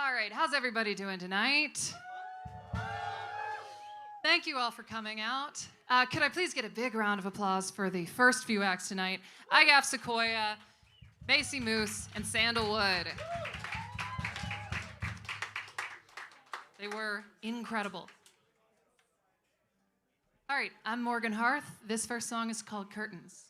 All right, how's everybody doing tonight? Thank you all for coming out. Could I please get a big round of applause for the first few acts tonight? IGAF Sequoia, Macy Moose, and Sandalwood. They were incredible. All right, I'm Morgane Health. This first song is called Curtains.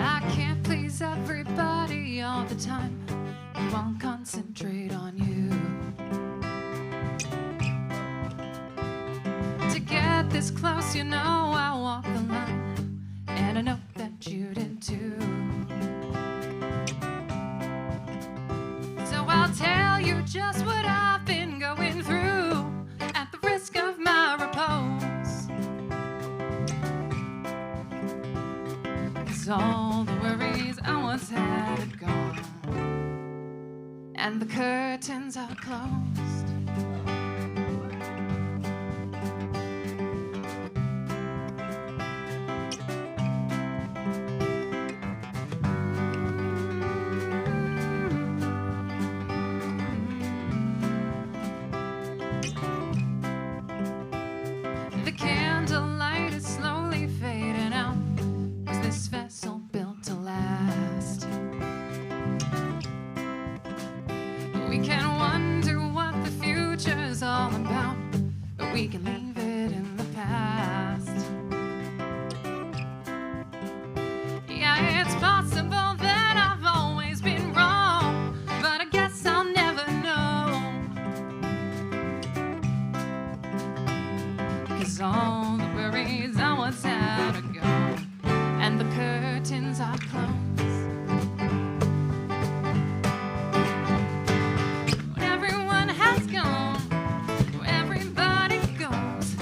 I can't please everybody all the time. I won't concentrate on you. To get this close, you know I walk the line, and I know that you did too. So I'll tell you just what I've been going through at the risk of my repose. 'Cause all the worries I once had are gone, and the curtains are closed. The candlelight is slowly fading out. Was this vessel built to last? We can wonder what the future's all about, but we can leave it in the past. Yeah, it's possible that I've always been wrong, but I guess I'll never know. 'Cause all the worries I once had are gone, and the curtains are closed. When everyone has gone, where everybody goes,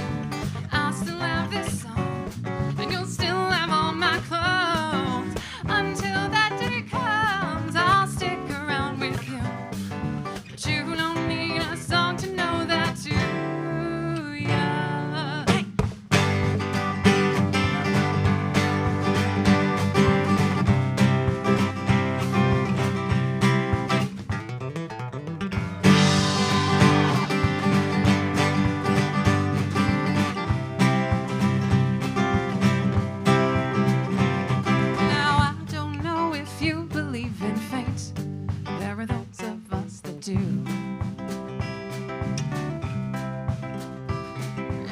I'll still have this song, and you'll still have all my clothes. Until that day comes, I'll stick around with you, but you don't need a song to know that too. Yeah. Hey! Now I don't know if you believe in fate. There are those of us that do.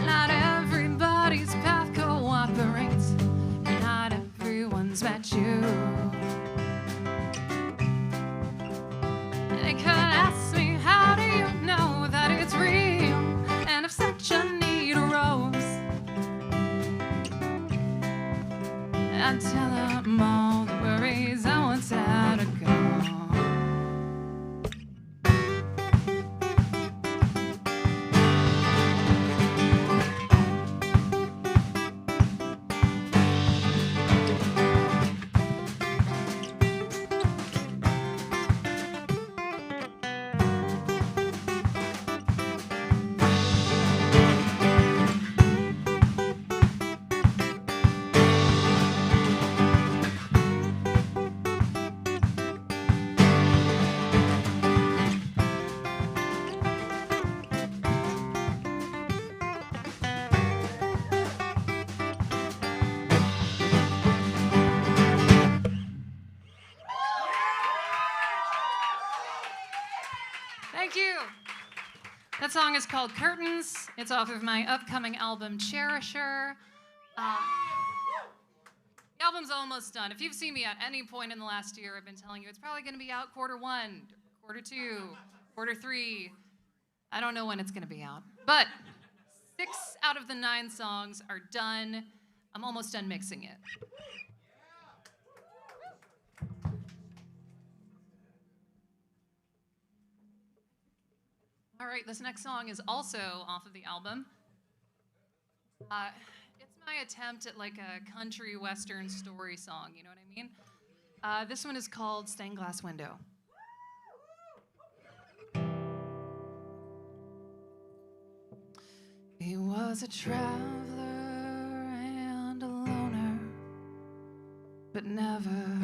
Not everybody's path cooperates. Not everyone's met you. They could ask me, how do you know that it's real? And if such a need arose, I'd tell them all the worries I once had are gone. Thank you. That song is called Curtains. It's off of my upcoming album, Cherisher. The album's almost done. If you've seen me at any point in the last year, I've been telling you it's probably going to be out Q1, Q2, Q3. I don't know when it's going to be out. But 6 out of the 9 songs are done. I'm almost done mixing it. All right, this next song is also off of the album. It's my attempt at like a country western story song, you know what I mean? This one is called Stained Glass Window. He was a traveler and a loner, but never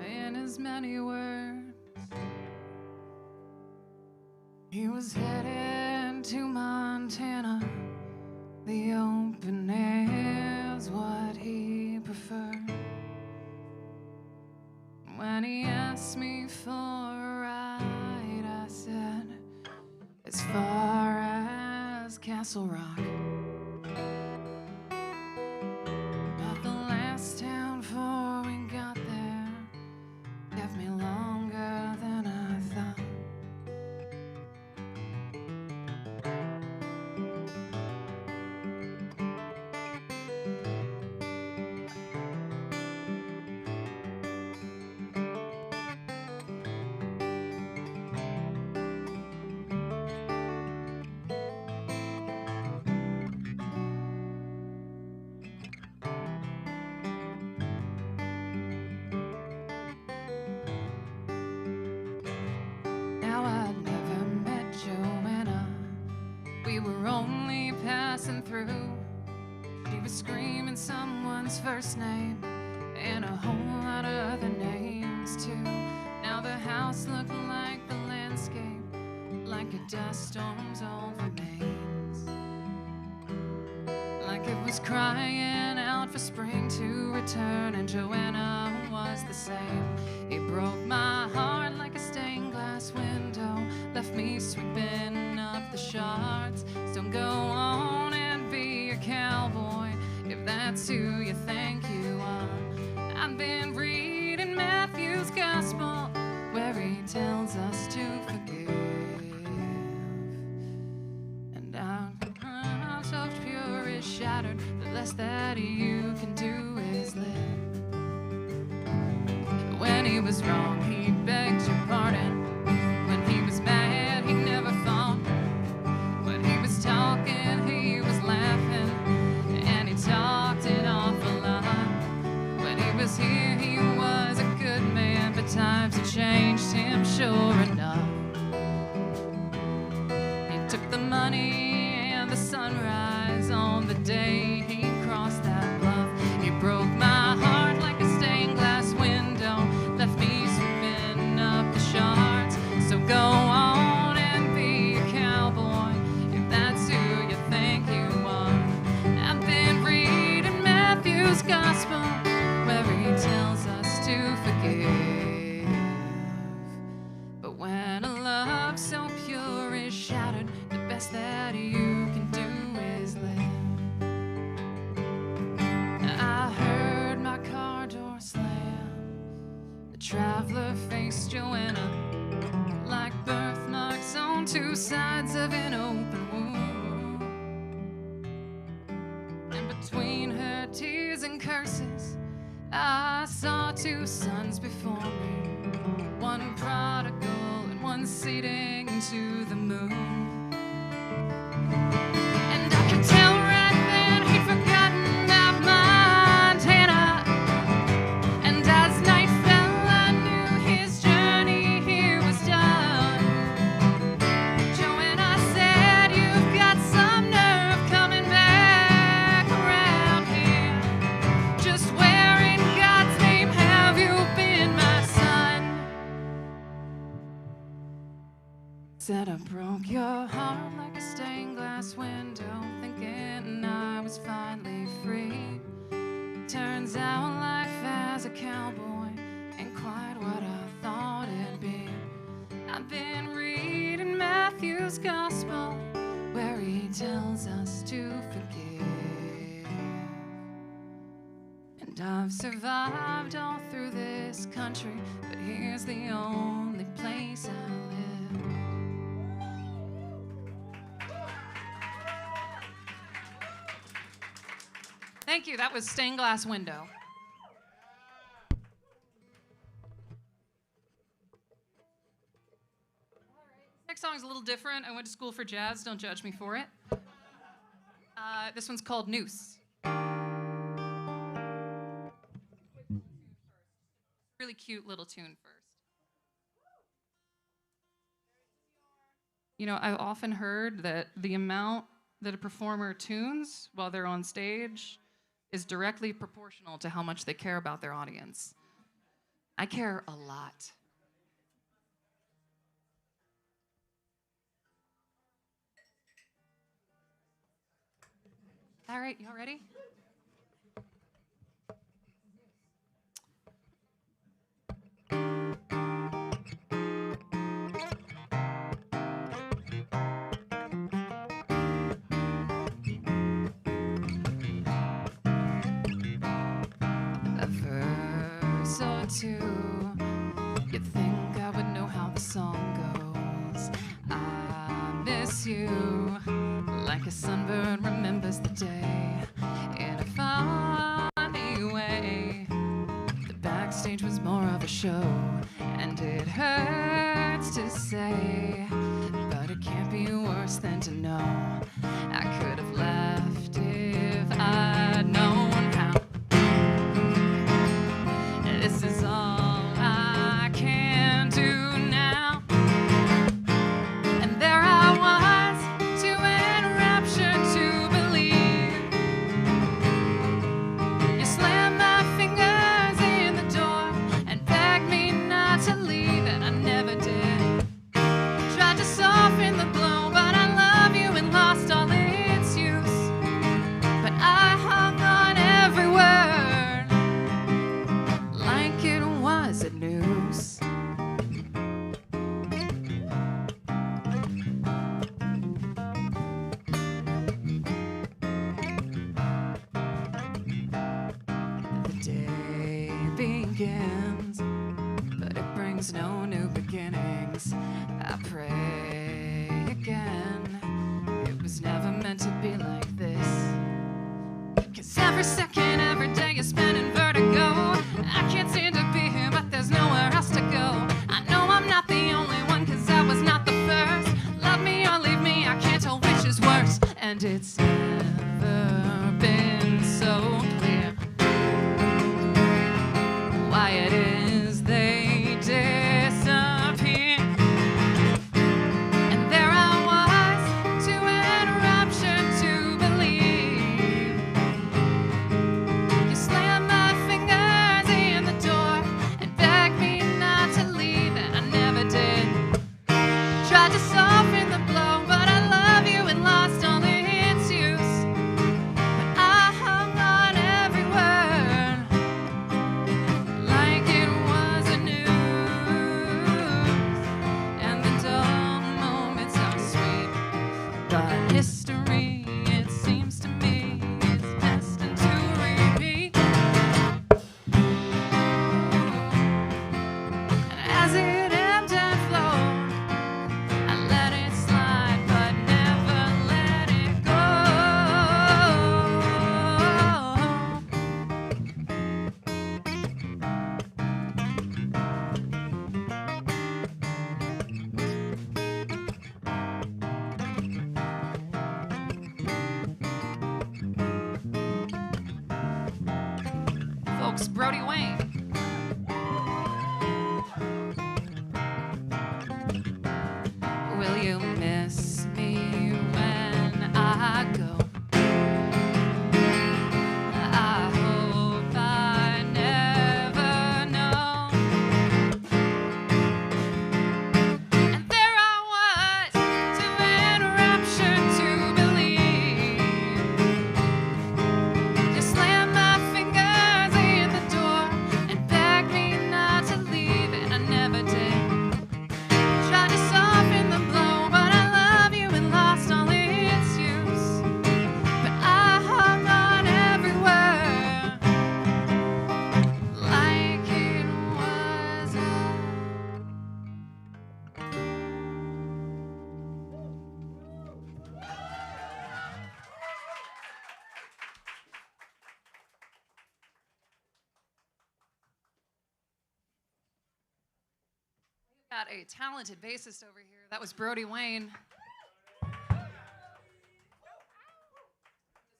in as many words. He was headed to Montana. The open air's what he preferred. When he asked me for a ride, I said, as far as Castle Rock. But the last town before we got there kept me longer than I thought. Now I'd never met Joanna. We were only passing through. She was screaming someone's first name and a whole lot of other names too. Now the house looked like the landscape, like a dust storm's over Mains. Like it was crying out for spring to return, and Joanna was the same. It broke my heart like a stained glass window, left me sweeping up the shards. So go on and be a cowboy if that's who you think you are. I've been reading Matthew's gospel where he tells us to forgive, and our so pure is shattered. The less that you can do is live. When he was wrong, he begged your pardon. When he was mad, he never fought. When he was talking, he was laughing, and he talked an awful lot. When he was here, he was a good man, but times had changed him, sure enough. He took the money and the sunrise on the day he crossed that bluff. He broke my heart like a stained glass window, left me sweeping up the shards. So go on and be a cowboy if that's who you think you are. I've been reading Matthew's gospel where he tells us to forgive. But when a love so pure is shattered, the best that you can do is live. I heard my car door slam. The traveler faced Joanna like birthmarks on two sides of an open wound. And between her tears and curses, I saw two sons before me, one prodigal and one seeding into the moon. And I could tell right then he'd forgotten about Montana. And as night fell, I knew his journey here was done. Joanna said, you've got some nerve coming back around here. Just where in God's name have you been, my son? Said I broke your heart like a stained glass window, thinking I was finally free. Turns out life as a cowboy ain't quite what I thought it'd be. I've been reading Matthew's gospel where he tells us to forgive. And I've survived all through this country, but here's the only place I live. Thank you. That was Stained Glass Window. Next song is a little different. I went to school for jazz. Don't judge me for it. This one's called Noose. cute little tune first. You know, I've often heard that the amount that a performer tunes while they're on stage is directly proportional to how much they care about their audience. I care a lot. All right, y'all ready? A verse or two, you'd think I would know how the song goes. I miss you like a sunbird remembers the day. In a funny way, the backstage was more of a show, and it hurts to say, but it can't be worse than to know I could have left if I'd known how. This is all I can do now. And there I was, too enraptured to believe. You slammed my fingers in the door and begged me not to leave, and I never did. Tried to soften the blow, but I love you and lost all its use. But I hung on every word like it was a noose. The day begins, but it brings no new beginnings. I pray again, it was never meant to be like this. 'Cause every second, every day you spend in vertigo. I can't seem to be here, but there's nowhere else to go. I know I'm not the only one, 'cause I was not the first. Love me or leave me, I can't tell which is worse. And it's never been so clear why it is they disappear. And there I was, too enraptured to believe. You slammed my fingers in the door and begged me not to leave, and I never did. Tried to soften the blow, but I love you and lost all its use. But I hung on every word like it was a noose. And the dull moments are sweet, but history, it seems to me, is destined to repeat. And as it ebbed and flowed, I let it slide, but never let it go. Folks, Brody Wayne. Will you miss me when I go? I hope I never know. And there I was, too enraptured to believe. You slammed my fingers in the door and begged me not to leave, and I never did. Tried to soften the blow, but I love you and lost all its use. But I hung on every word like it was a... Got a talented bassist over here. That was Brody Wayne.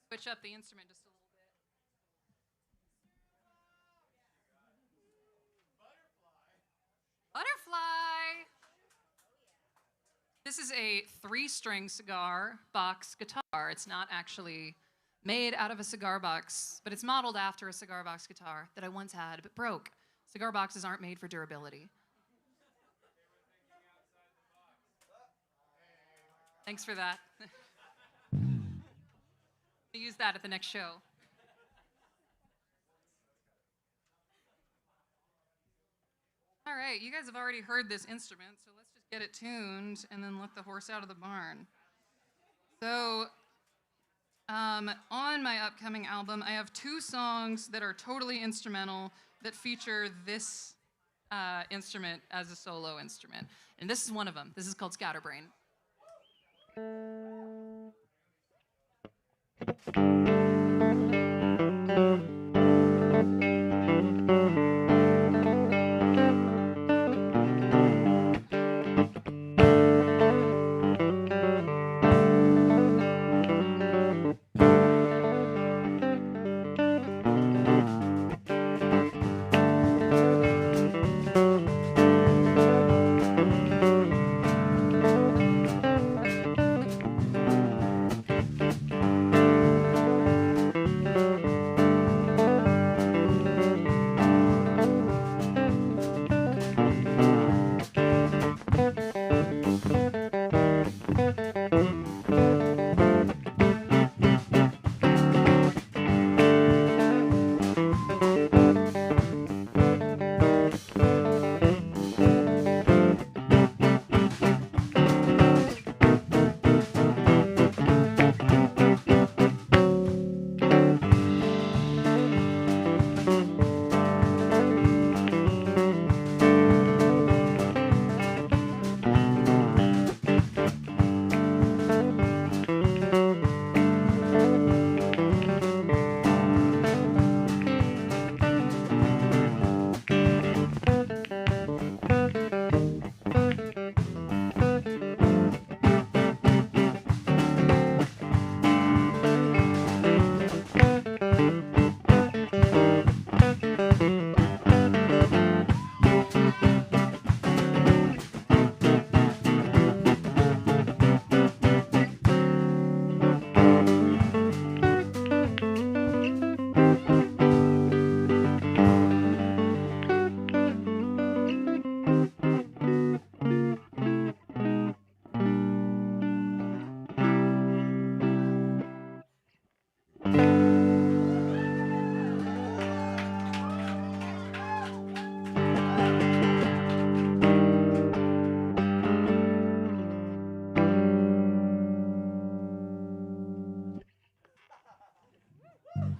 Switch up the instrument just a little bit. This is a 3-string cigar box guitar. It's not actually made out of a cigar box, but it's modeled after a cigar box guitar that I once had but broke. Cigar boxes aren't made for durability. Thanks for that. I'll use that at the next show. All right, you guys have already heard this instrument, so let's just get it tuned and then let the horse out of the barn. So, on my upcoming album, I have 2 songs that are totally instrumental that feature this instrument as a solo instrument. And this is one of them. This is called Scatterbrain.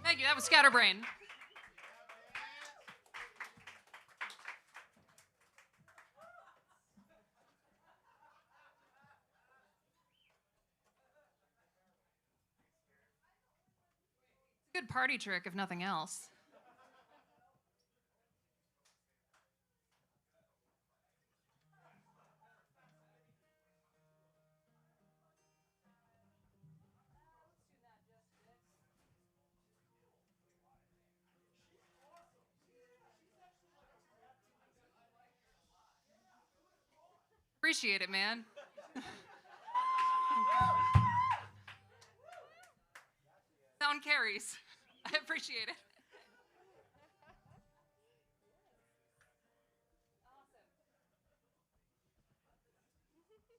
Thank you. That was Scatterbrain. Good party trick, if nothing else. Appreciate it, man. Sound carries. I appreciate it.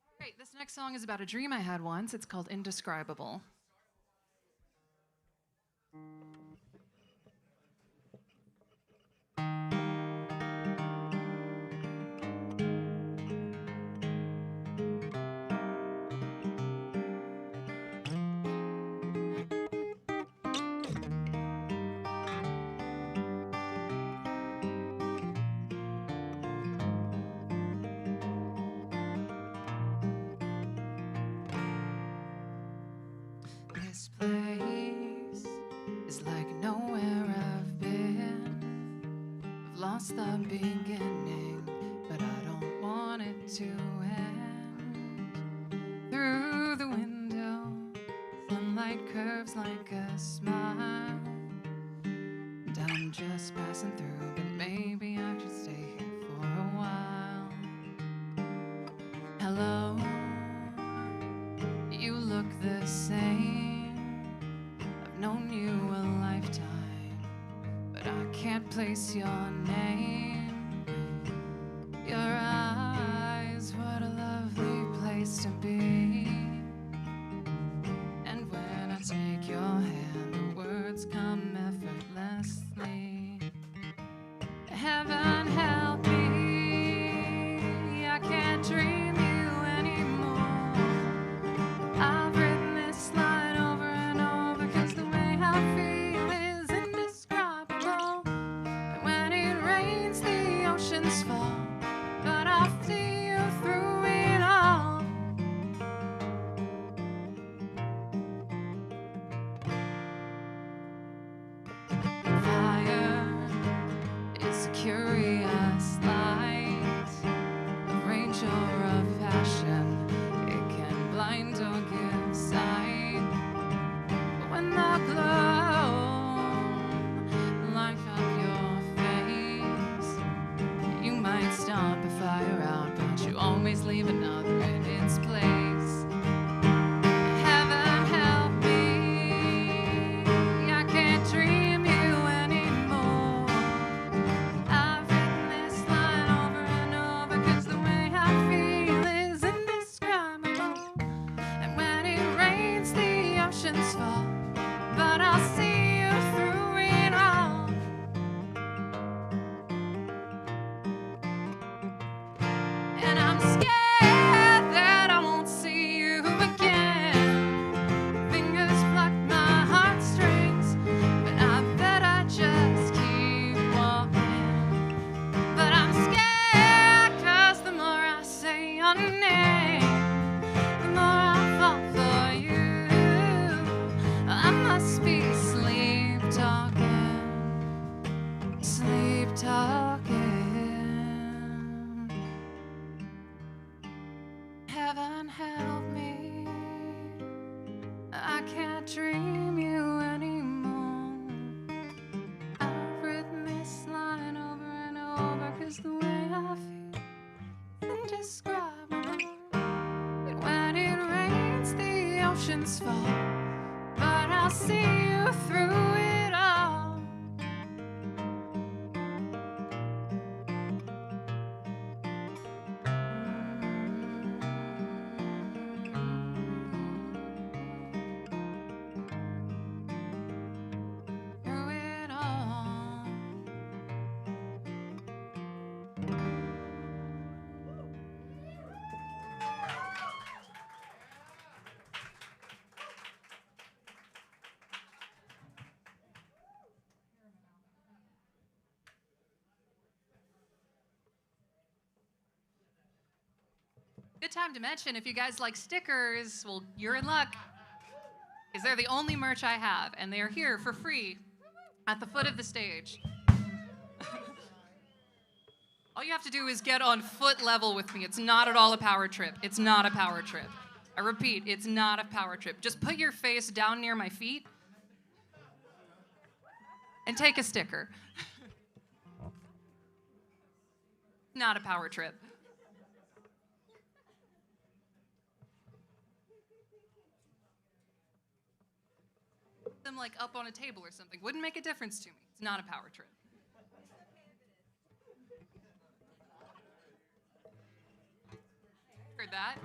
All right, this next song is about a dream I had once. It's called Indescribable. This place is like nowhere I've been. I've lost the beginning, but I don't want it to end. Through the window, sunlight curves like a smile. And I'm just passing through, but maybe I should stay here for a while. Hello. trace your name. Your eyes, what a lovely place to be. And when I take your hand, the words come effortlessly. Heaven help me, I can't dream you anymore. I've written this line over and over, 'cause the way I feel is indescribable. And when it rains, the oceans fall, but I'll see you through it all. Fire is a curious light, a ranger of passion. It can blind or give sight. But when the glow lights up your face, you might stomp a fire out, but you always leave another in its place. Heaven help me, I can't dream you anymore. I've written this line over and over, 'cause the way I feel is indescribable. And when it rains, the oceans fall, but I'll see you through it all. And I'm scared that I won't see you again. Fingers pluck my heartstrings, but I bet I just keep walking. But I'm scared, 'cause the more I say your name, the more I fall for you. I must be sleep talking, sleep talking. Heaven help me, I can't dream you anymore. I've written this line over and over, 'cause the way I feel is indescribable. And when it rains, the oceans fall, but I'll see you through it all. Through it all. Good time to mention, if you guys like stickers, well, you're in luck, because they're the only merch I have, and they are here for free at the foot of the stage. All you have to do is get on foot level with me. It's not at all a power trip. It's not a power trip. I repeat, it's not a power trip. Just put your face down near my feet and take a sticker. Not a power trip. Them like up on a table or something wouldn't make a difference to me. It's not a power trip. Heard that?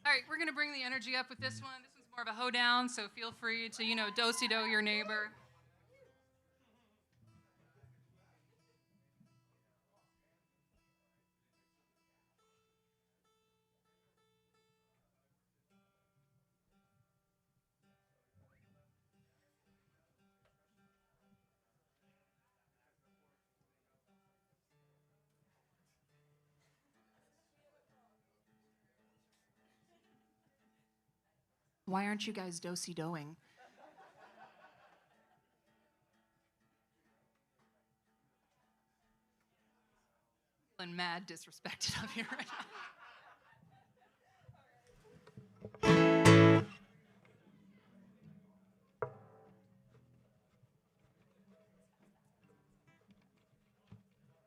All right, we're gonna bring the energy up with this one. This one's more of a hoedown, so feel free to, do-si-do your neighbor. Why aren't you guys do-si-doing? Feeling mad disrespected up here right now.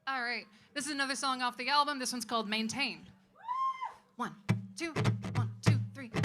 All right, this is another song off the album. This one's called Maintain. 1, 2, 1, 2, 3, go.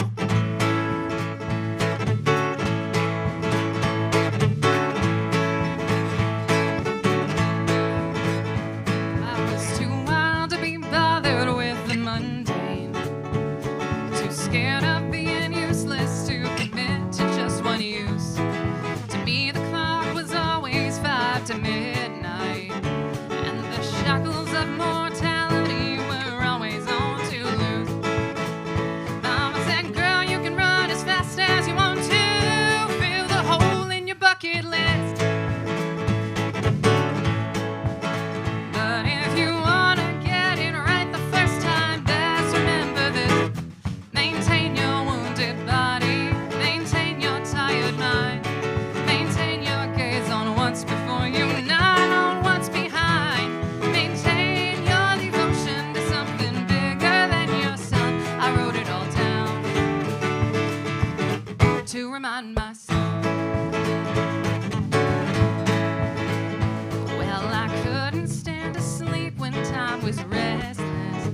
I was restless.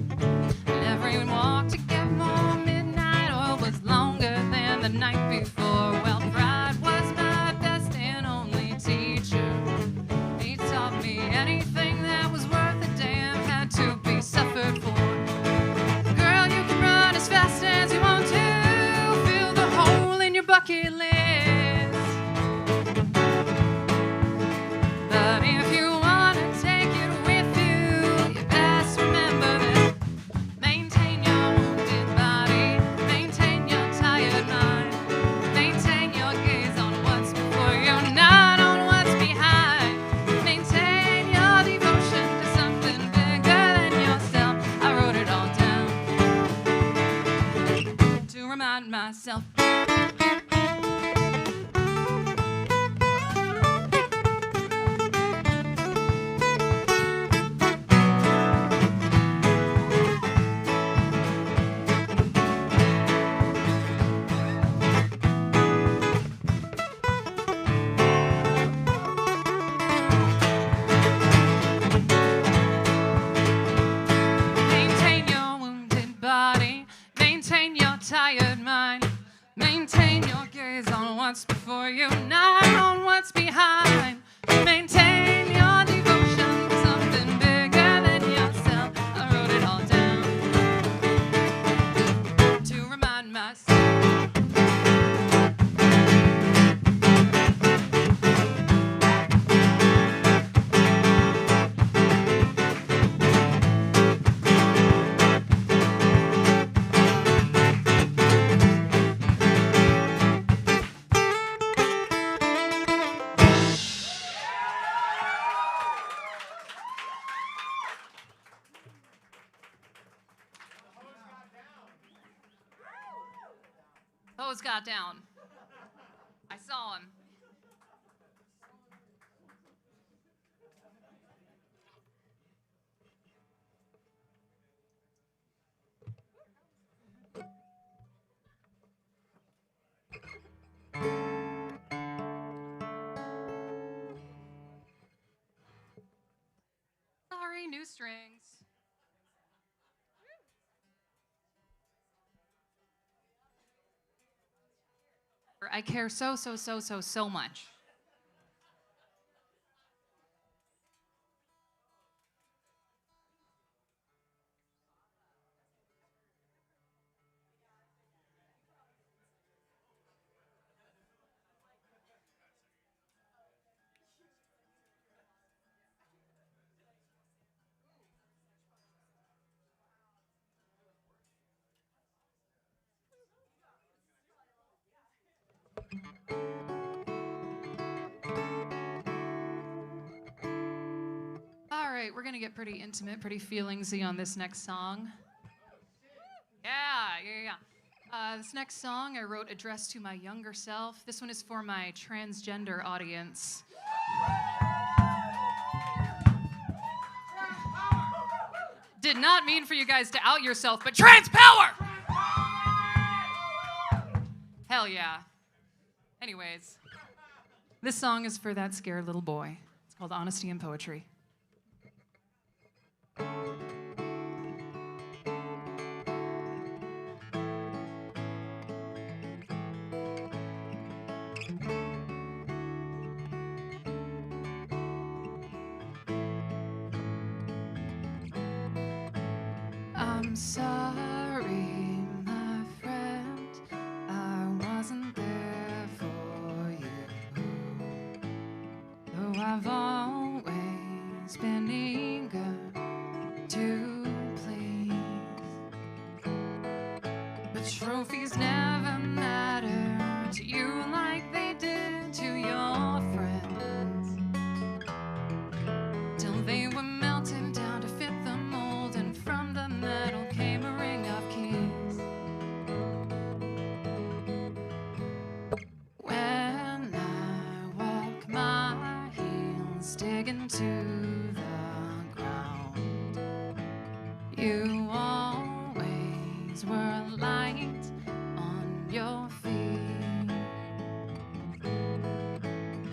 And every walk to get more midnight oil was longer than the night before. Well, pride was my best and only teacher. He taught me anything that was worth a damn had to be suffered for. Girl, you can run as fast as you want to, fill the hole in your bucket list. But if you want to take it with you, you best remember this. Maintain your wounded body, maintain your tired mind, maintain your gaze on what's before you, not on what's behind. Maintain your devotion to something bigger than yourself. I wrote it all down to remind myself. Maintain your wounded body, maintain your tired mind, maintain your gaze on what's before you, not on what's behind. Maintain your devotion to something bigger than yourself. I wrote it all down to remind myself. Hose got down. I saw him. Sorry, new strings. I care so much. All right, we're gonna get pretty intimate, pretty feelingsy on this next song. Yeah. This next song I wrote addressed to my younger self. This one is for my transgender audience. Did not mean for you guys to out yourself, but trans power! Hell yeah. Anyways, this song is for that scared little boy. It's called Honesty and Poetry. I'm sorry, my friend, I wasn't there for you. Though I've always been eager to please. But trophies never matter to you like they did to your friends. Till they were melted down to fit the mold, and from the metal came a ring of keys. When I walk, my heels dig into the ground. You always were light on your feet,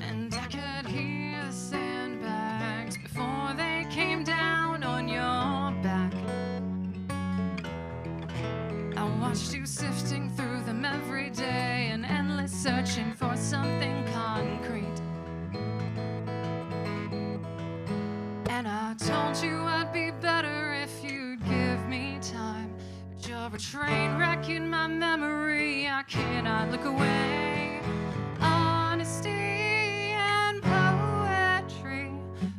and I could hear the sandbags before they came down on your watched you sifting through them every day and endless searching for something concrete. And I told you I'd be better if you'd give me time. But you're a train wreck in my memory, I cannot look away. Honesty and poetry,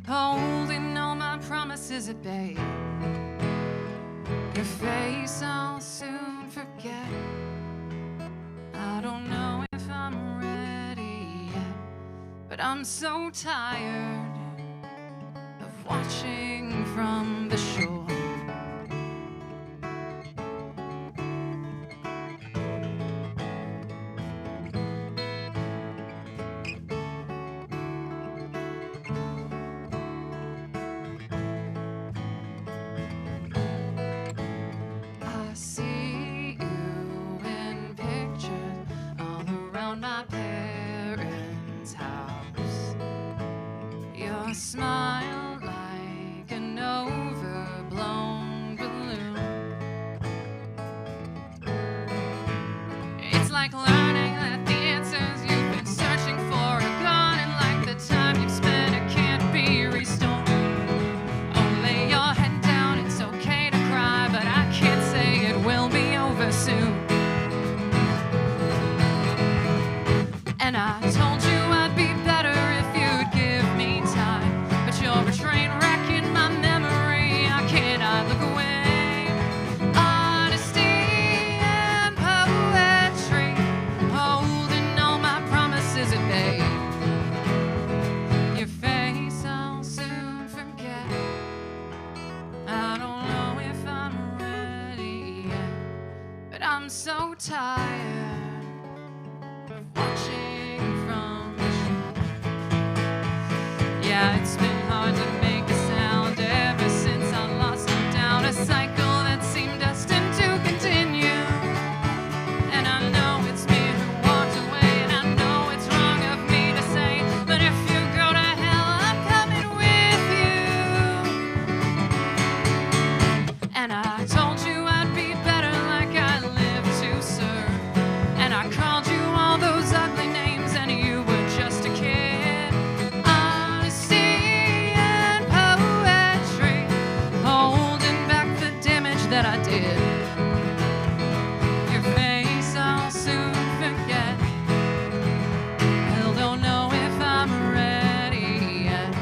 holding all my promises at bay. Your face I'll soon forget. I don't know if I'm ready yet, but I'm so tired of watching from the shore. I see you in pictures all around my parents' house. Your smile like an overblown balloon. It's like learning that the answers you've been searching for are gone, and like the time you've spent it can't be restored. Oh, lay your head down, it's okay to cry, but I can't say it will be over soon. And I told you I'd be better if you'd give me time, but you're a train wreck in my memory, I cannot look away. Honesty and poetry, holding all my promises at bay. Your face I'll soon forget. I don't know if I'm ready yet, but I'm so tired of watching from the shore. Yeah, it's been hard to make a sound ever since I lost you down a cycle that seemed destined to continue. And I know it's me who walked away, and I know it's wrong of me to say, but if you go to hell, I'm coming with you. And I told you I'd be better, like I live to serve. And I called you all those ugly names, and you were just a kid. Honesty and poetry, holding back the damage that I did. Your face I'll soon forget. I don't know if I'm ready yet,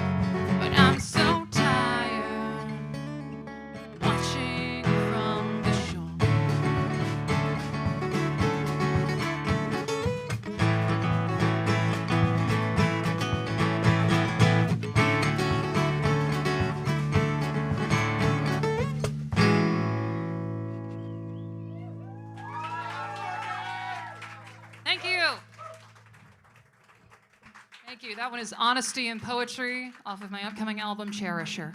but I'm so tired watching from the shore. Thank you. Thank you. That one is Honesty and Poetry off of my upcoming album, Cherisher.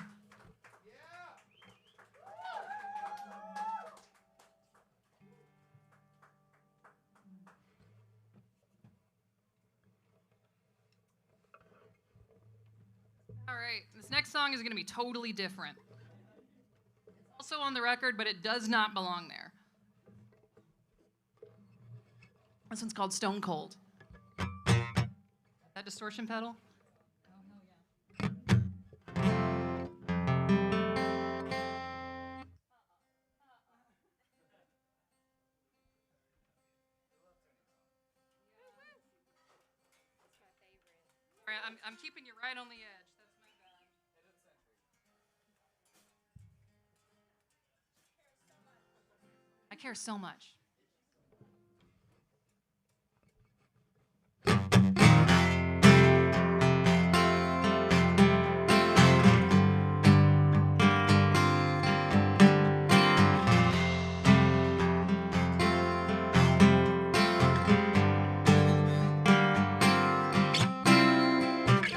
All right, this next song is going to be totally different. It's also on the record, but it does not belong there. This one's called Stone Cold. That distortion pedal? Oh, hell yeah. All right, I'm keeping you right on the edge. That's my bad. I care so much.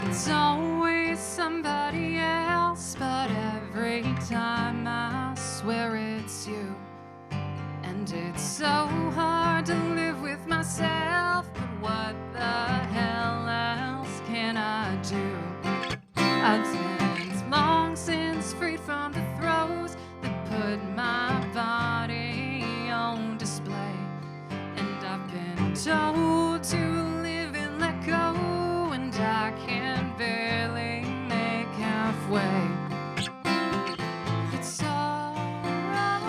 It's always somebody else, but every time I swear it's you. And it's so hard to live with myself, but what the hell else can I do? I've been long since freed from the throes that put my body on display. told to live and let go, and I can barely make halfway. It's alright.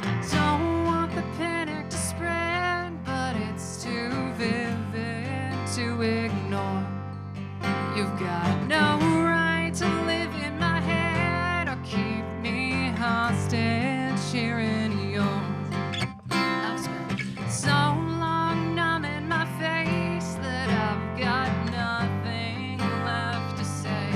I don't want the panic to spread, but it's too vivid to ignore. You've got no right to live in my head or keep me hostage here in yours. I've spent so long numbing my face that I've got nothing left to say.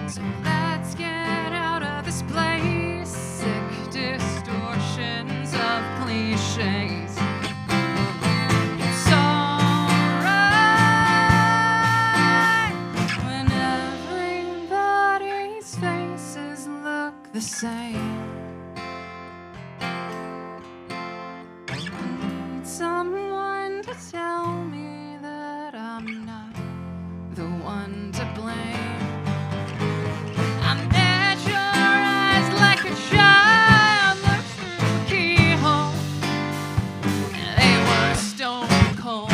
So let's get out of this place, sick distortions of cliches. It's alright when everybody's faces look the same. I need someone to tell me that I'm not the one to blame. I met your eyes like a child looks through a keyhole, and they were stone cold.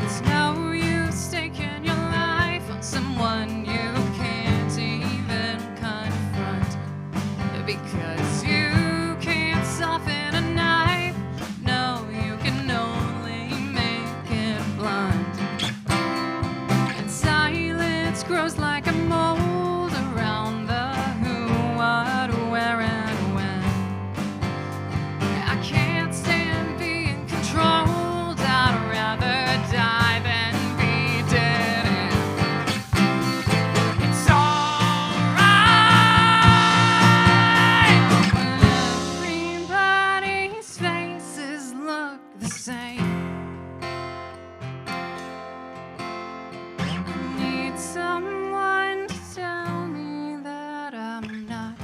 It's no use taking your life on someone you can't even confront, because you can't soften a knife. No, you can only make it blunt. And silence grows like a mold around the who, what, where, and when. I can't stand being controlled. I'd rather die than be dead end. It's alright when everybody's faces look the same. I need someone to tell me that I'm not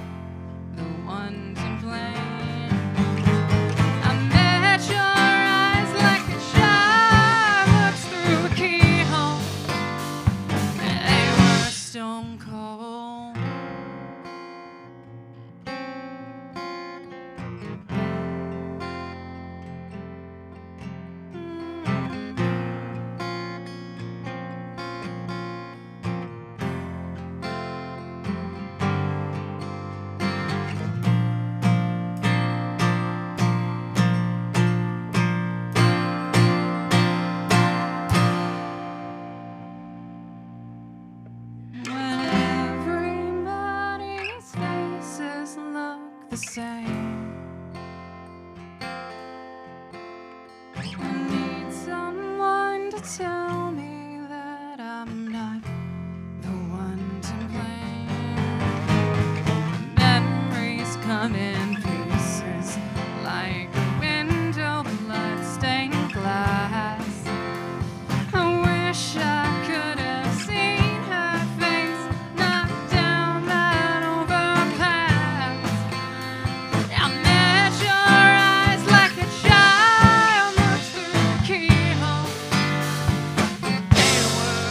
the one to blame. I met your eyes like a child looks through a keyhole, and they were stone cold. When everybody's faces look the same, I need someone to tell me that I'm not the one to blame. Memories come in pieces like a window, blood-stained glass. I wish I could have seen her face knock down that overpass. I met your eyes like a child looks through a keyhole. They were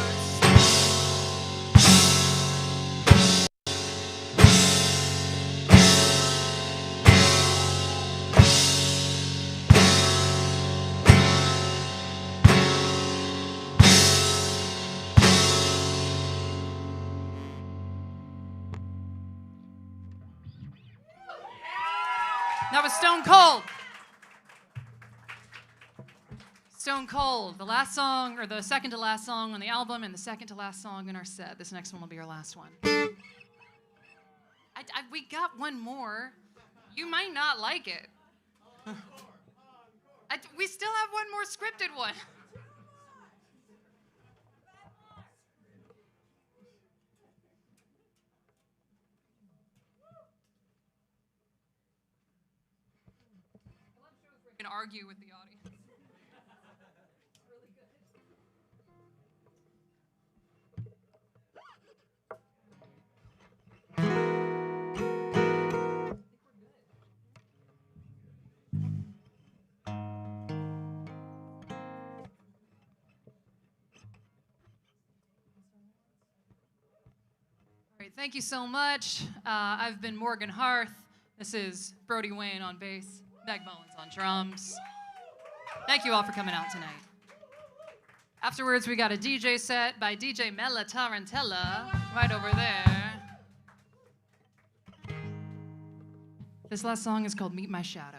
That was Stone Cold. Stone Cold, the last song, or the second to last song on the album, and the second to last song in our set. This next one will be our last one. We got one more. You might not like it. We still have one more scripted one. You can argue with the audience. Great, thank you so much. I've been Morgane Health. This is Brody Wayne on bass, Meg Mullins on drums. Thank you all for coming out tonight. Afterwards, we got a DJ set by DJ Mela Tarantella right over there. This last song is called Meet My Shadow.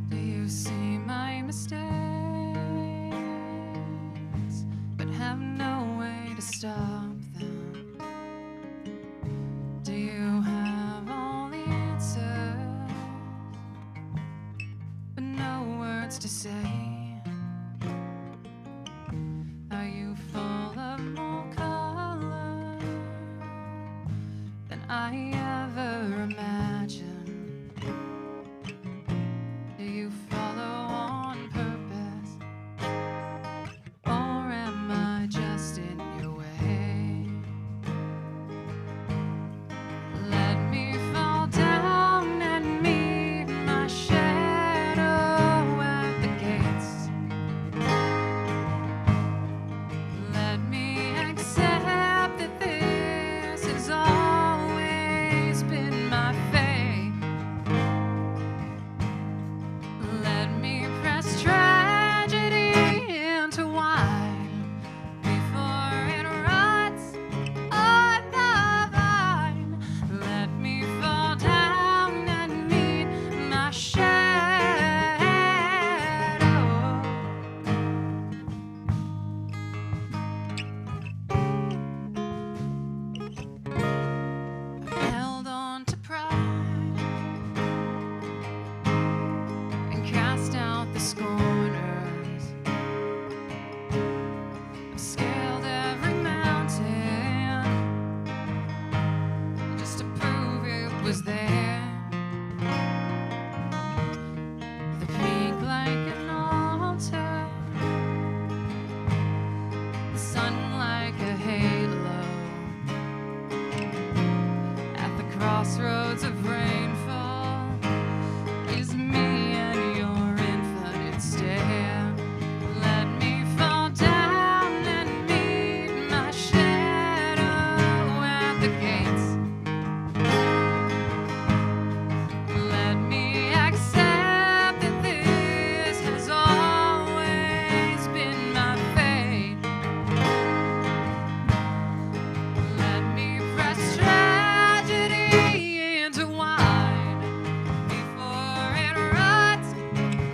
Do you see my mistakes, but have no way to stop them? Do you have all the answers, but no words to say? Are you full of more color than I ever imagined? Do you follow on purpose, or am I just in your way? Let me fall down and meet my shadow at the gates. Let me accept that this has always been my fate. Let me press tragedy into wine before it rots on the vine. Let me fall down and meet my shadow. I've held on to pride and cast out the scorners. I've scaled every mountain just to prove it was there. The peak like an altar, the sun like a halo. At the crossroads of rainfall is me and your infinite stare. Let me fall down and meet my shadow at the gates. Let me accept that this has always been my fate. Let me press tragedy into wine before it rots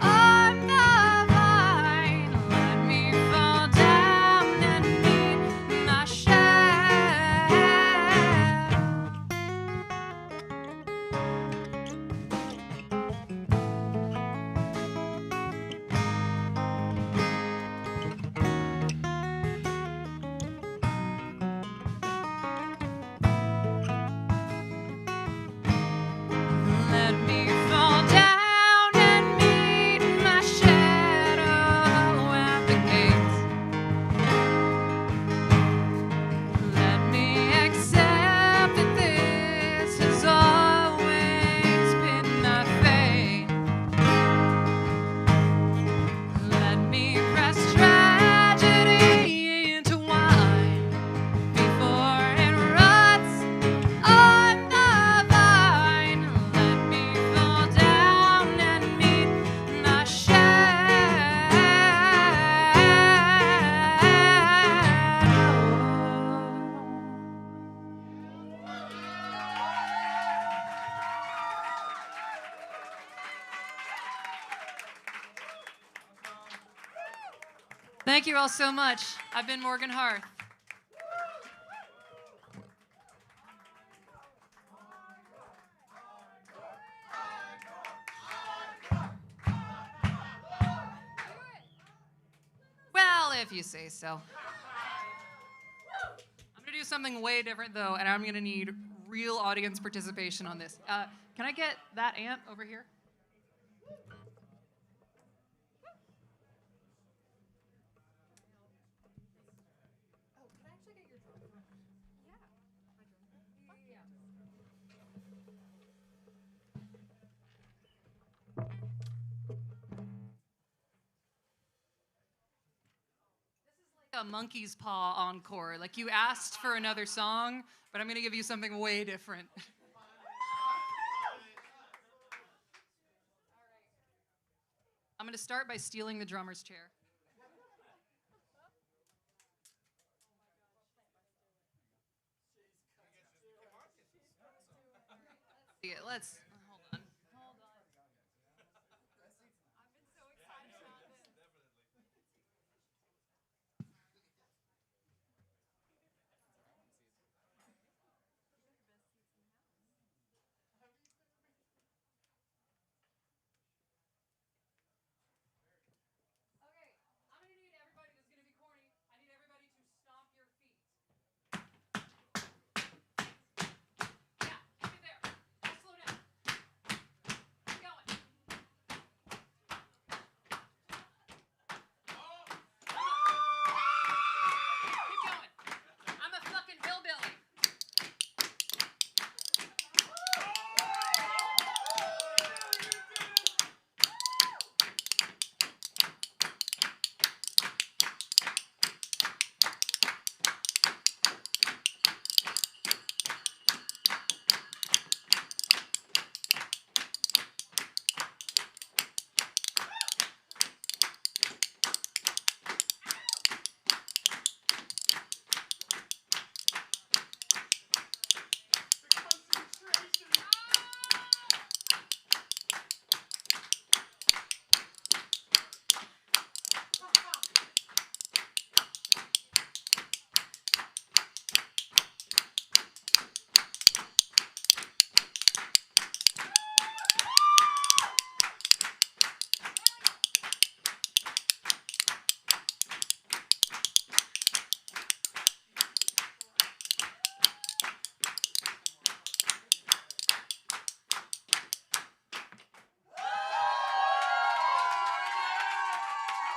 on the vine. Let me fall down and meet my shadow. Let me fall down and meet my shadow at the gates. Let me accept that this has always been my fate. Let me press tragedy into wine before it rots on the vine. Let me fall down and meet my shadow. Thank you all so much. I've been Morgane Health. Well, if you say so. I'm gonna do something way different though, and I'm gonna need real audience participation on this. Can I get that amp over here? a monkey's paw encore. Like you asked for another song, but I'm going to give you something way different. I'm going to start by stealing the drummer's chair. Let's